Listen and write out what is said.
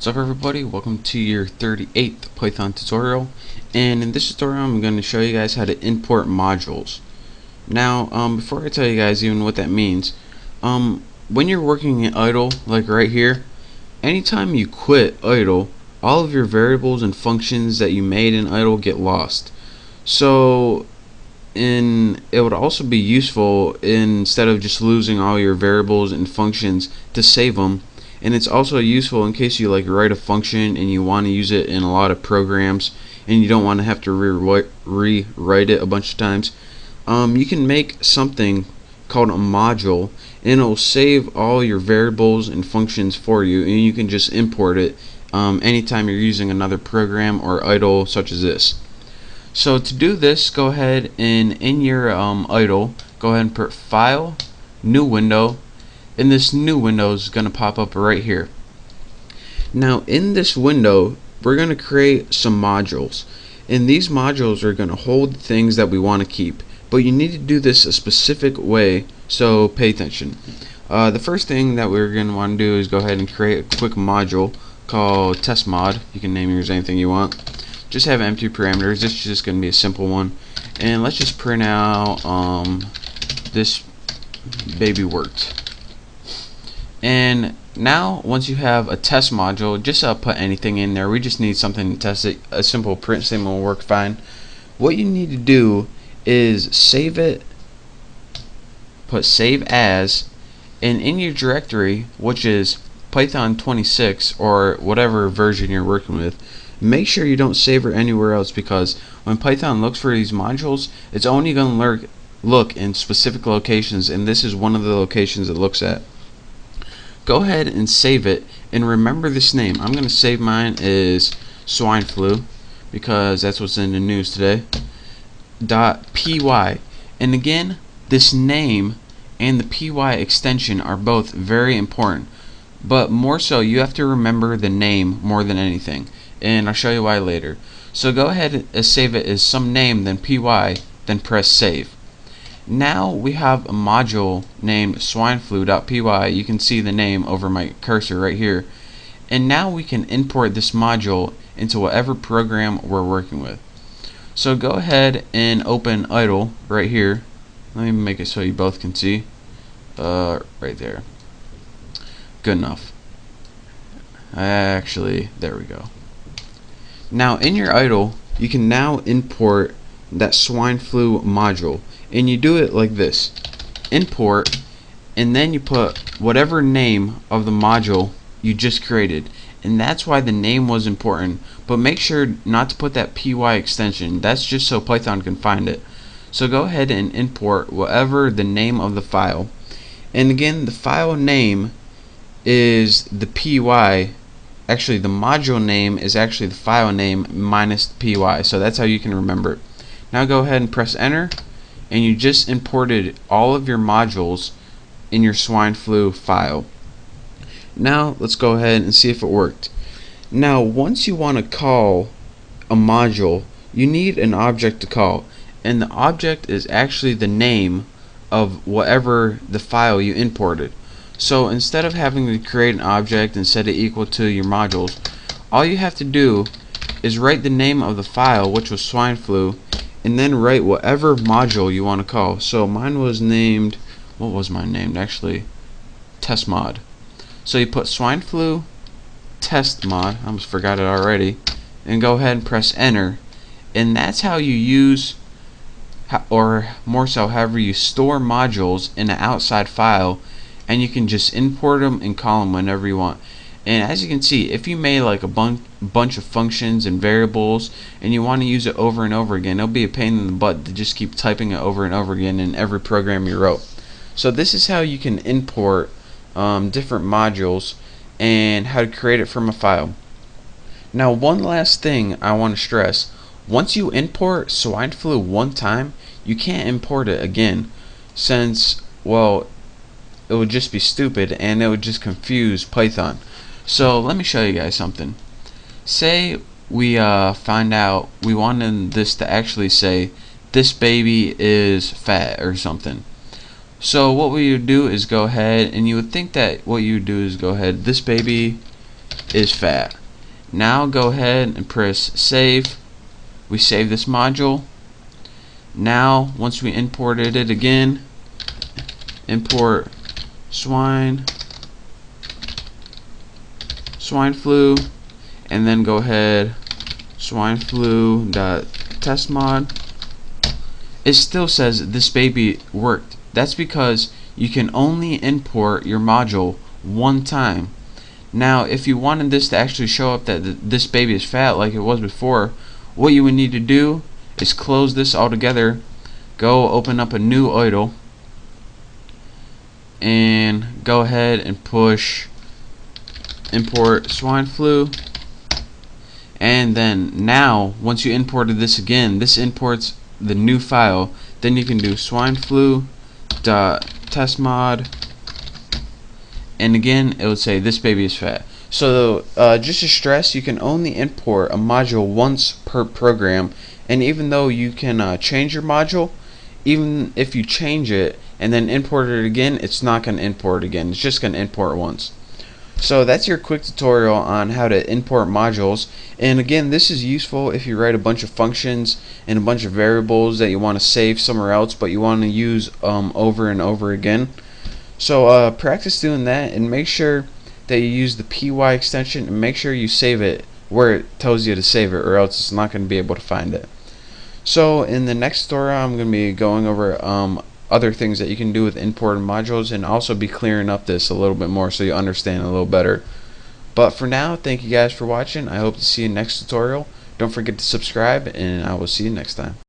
What's up everybody, welcome to your 38th Python tutorial, and in this tutorial I'm going to show you guys how to import modules. Now before I tell you guys even what that means, when you're working in idle, like right here, anytime you quit idle, all of your variables and functions that you made in idle get lost. So it would also be useful, instead of just losing all your variables and functions, to save them. And it's also useful in case you write a function and you want to use it in a lot of programs and you don't want to have to rewrite it a bunch of times. You can make something called a module, and it will save all your variables and functions for you, and you can just import it anytime you're using another program or idle such as this. So to do this, go ahead and in your idle, go ahead and put File, New Window, and this new window is going to pop up right here. Now in this window, we're going to create some modules, and these modules are going to hold things that we want to keep, but you need to do this a specific way, so pay attention. The first thing that we're going to want to do is go ahead and create a quick module called test mod. You can name yours anything you want. Just have empty parameters. This is just going to be a simple one, and let's just print out this baby worked. And now once you have a test module, just put anything in there. We just need something to test it. A simple print statement will work fine. What you need to do is save it, put save as, and in your directory, which is Python 26 or whatever version you're working with, make sure you don't save it anywhere else, because when Python looks for these modules, it's only going to look in specific locations, and this is one of the locations it looks at. Go ahead and save it, and remember this name. I'm going to save mine as swine flu, because that's what's in the news today. .py, and again, this name and the py extension are both very important, but more so you have to remember the name more than anything, and I'll show you why later. So go ahead and save it as some name, then py, then press save. Now we have a module named swineflu.py. You can see the name over my cursor right here, and now we can import this module into whatever program we're working with. So go ahead and open idle right here. Let me make it so you both can see. Right there. Good enough. Actually, there we go. Now in your idle, you can now import that swine flu module, and you do it like this: import, and then you put whatever name of the module you just created, and that's why the name was important. But make sure not to put that py extension. That's just so Python can find it. So go ahead and import whatever the name of the file, and again, the file name is the py. Actually, the module name is actually the file name minus the py, so that's how you can remember it. Now go ahead and press enter, and you just imported all of your modules in your swine flu file. Now let's go ahead and see if it worked. Now once you want to call a module, you need an object to call, and the object is actually the name of whatever the file you imported. So instead of having to create an object and set it equal to your modules, all you have to do is write the name of the file, which was swine flu, and then write whatever module you want to call. So mine was named, what was mine named actually? Test mod. So you put swine flu test mod, I almost forgot it already, and go ahead and press enter, and that's how you use, or more so however you store modules in an outside file, and you can just import them and call them whenever you want. And as you can see, if you made like a bunch of functions and variables and you want to use it over and over again, it'll be a pain in the butt to just keep typing it over and over again in every program you wrote. So this is how you can import different modules and how to create it from a file. Now one last thing I want to stress: once you import swine flu one time, you can't import it again, since, well, it would just be stupid and it would just confuse Python. So let me show you guys something. Say we find out we wanted this to actually say this baby is fat or something. So what we would do is go ahead, and you would think that what you would do is go ahead, this baby is fat. Now go ahead and press save. We save this module. Now once we imported it again, import swine flu, and then go ahead swineflu.testmod. It still says this baby worked. That's because you can only import your module one time. Now if you wanted this to actually show up that this baby is fat like it was before, what you would need to do is close this all together, go open up a new idle, and go ahead and push import swine flu. And then now once you imported this again, this imports the new file. Then you can do swineflu.testmod, and again it would say this baby is fat. So just to stress, you can only import a module once per program, and even though you can change your module, even if you change it and then import it again, it's not going to import again. It's just going to import once. So that's your quick tutorial on how to import modules. And again, this is useful if you write a bunch of functions and a bunch of variables that you want to save somewhere else but you want to use over and over again. So practice doing that, and make sure that you use the py extension, and make sure you save it where it tells you to save it, or else it's not going to be able to find it. So in the next tutorial I'm going to be going over other things that you can do with importing modules, and also be clearing up this a little bit more so you understand a little better. But for now, thank you guys for watching. I hope to see you next tutorial. Don't forget to subscribe, and I will see you next time.